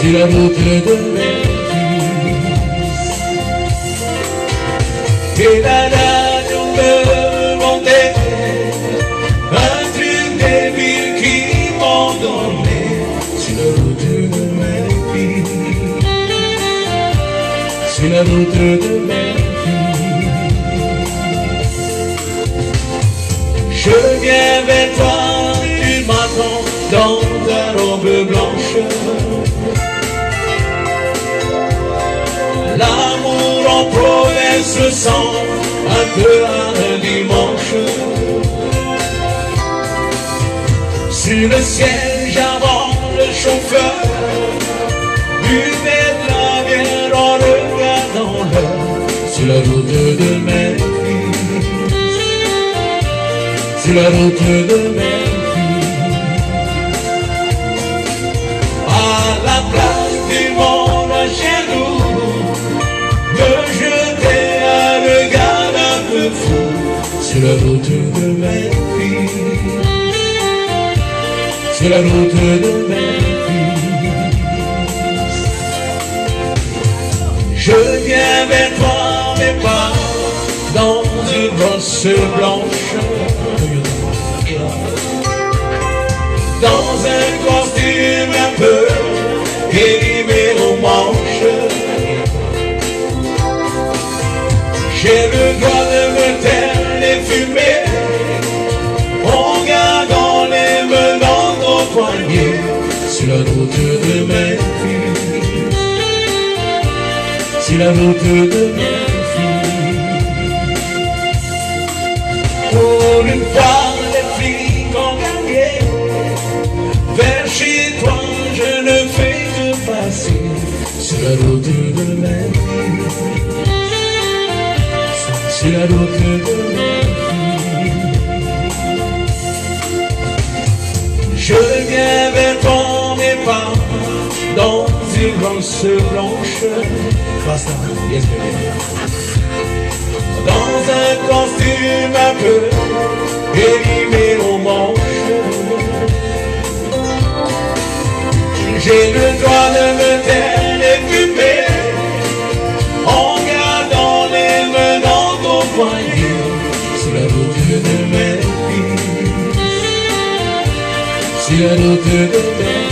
sur la route de Memphis. Et là, nous me montait un truc des villes qui m'ont donné sur la route de Memphis. Sur la route de Memphis. Je viens vers toi, tu m'attends dans ta robe blanche. L'amour en province se sent un peu un dimanche. Sur le siège avant le chauffeur, buvait de la bière en regardant l'heure. Sur la route de Memphis, sur la route de Memphis, à la place du monde jaloux, me jeter un regard un peu fou. Sur la route de Memphis, sur la route de Memphis, je viens vers toi, mais pas dans une brosse blanche, dans un costume un peu élimé aux manches. J'ai le droit de me taire les fumées en gardant les mains dans ton poignet. Sur la route de Memphis, sur la route de Memphis. Pour une fois les filles ont gagné, vers chez toi je ne fais que passer. Sur la route de Memphis, sur la route de Memphis. Je viens vers toi, mais pas dans une brosse blanche. Basta, yes baby. Dans un costume un peu élimé aux manches. J'ai le droit de me taire les fumées en gardant les mains dans ton poignet. Sur la route de Memphis, sur la route de Memphis.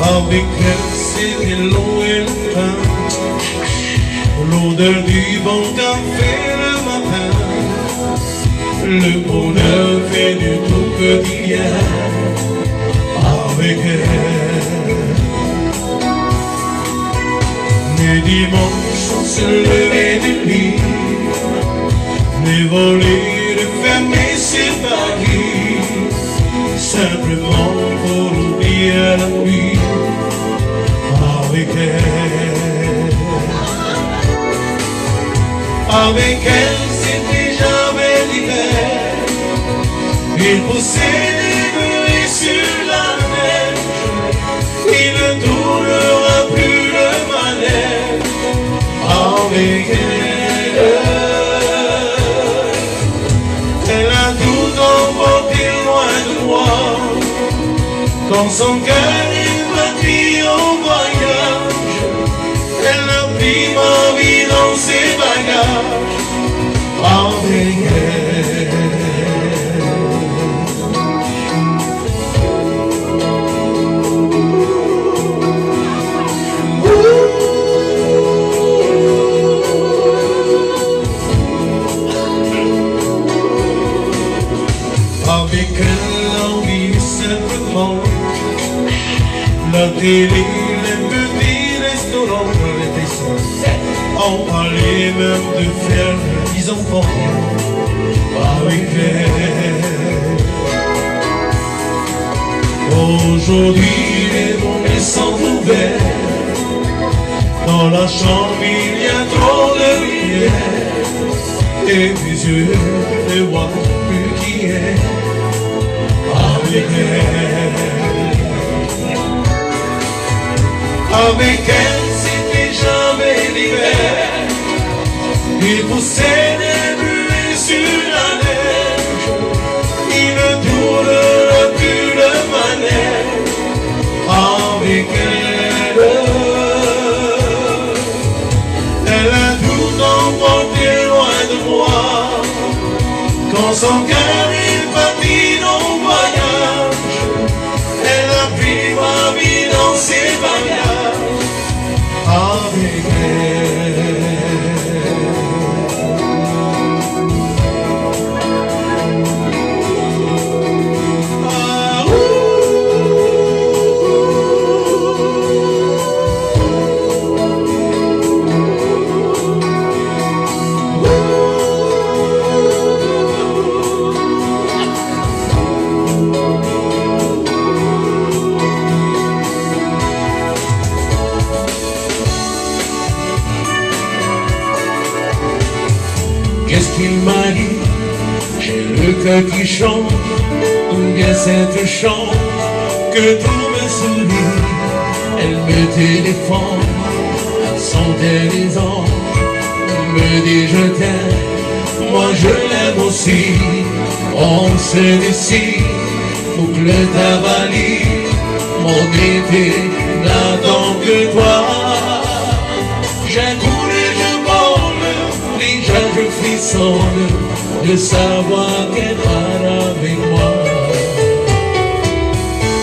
Avec elle, c'était l'eau et le pain, l'odeur du bon café le matin, le bonheur fait du tout quotidien. Avec elle, les dimanches, on se levait du lit, les volets refermés ses paris, simplement pour oublier la nuit. Avec elle, avec elle, c'était jamais l'hiver. Il poussait des bruits sur la neige. Il ne tournera plus le manège. Avec elle, elle a tout emporté loin de moi. Quand son cœur est parti au voyage, elle a pris ma vie dans ses bagages. Avec elle, avec elle, on vit simplement. La télé, les petits restaurants, les dessins, on parlait même de faire les enfants avec elle. Aujourd'hui les volets sont ouverts. Dans la chambre il y a trop de lumière. Et mes yeux ne voient plus qui est avec elle. Avec elle c'était jamais l'hiver. Il poussait des buées sur la neige. Il ne tourne plus le manège avec elle. Elle a tout emporté loin de moi. Quand son cœur est parti en voyage, elle a pris ma vie dans ses bagages avec elle. Qu'est-ce qu'il m'a dit? J'ai le cœur qui chante, ou bien cette chante que tout me sourit. Elle me téléphone, son téléphone me dit je t'aime, moi je l'aime aussi. On se décide, boucle ta valise, mon été n'attend que toi. J'ai couru, je vole, déjà je frissonne de savoir qu'elle part avec moi.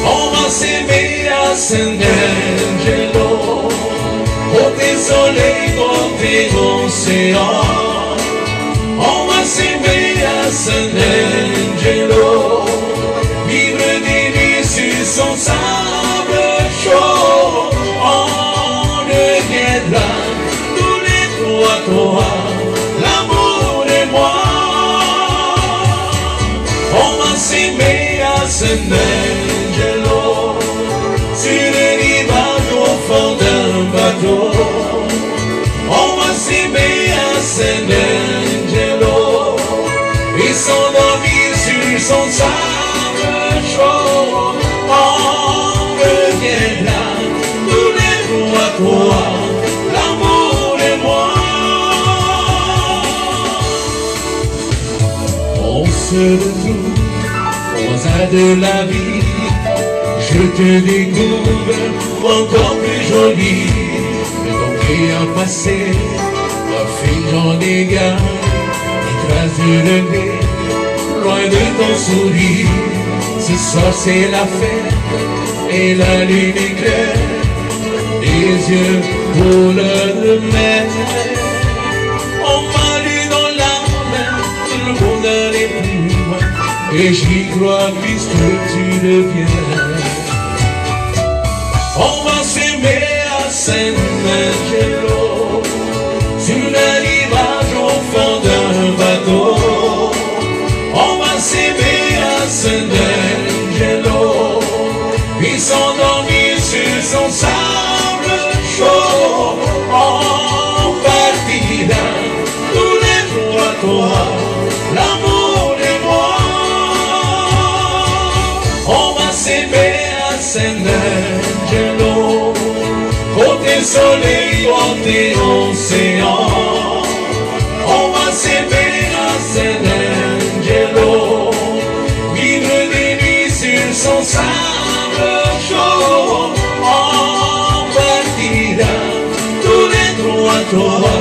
On va s'aimer à San Angelo, côté soleil, côté océan. On va s'aimer à San Angelo, vivre des nuits sur son sable chaud. On deviendra tous les trois, toi, l'amour et moi. On va s'aimer à San Angelo, sur le rivage au fond d'un bateau. On va s'aimer à San Angelo et s'endormir sur son sable chaud. On reviendra tous les trois, toi, l'amour et moi. On se retrouve aux hasard de la vie. Je te découvre encore plus jolie. De ton brillant passé, ma fille j'en égare les traces de nez, loin de ton sourire. Ce soir c'est la fête et la lune est claire, les yeux couleur de mer. On m'a lu dans l'âme, tout le monde allait plus loin, et j'y crois puisque tu le viens. On va s'aimer à San Angelo, sur le rivage au fond d'un bateau. On va s'aimer à San Angelo, puis s'endormir sur son sable chaud. On partira tous les trois, toi, l'amour et moi. On va s'aimer à San Angelo, côté soleil, côté océan. On va s'aimer à San Angelo, vivre des nuits sur son sable chaud. On partira tous les trois, toi,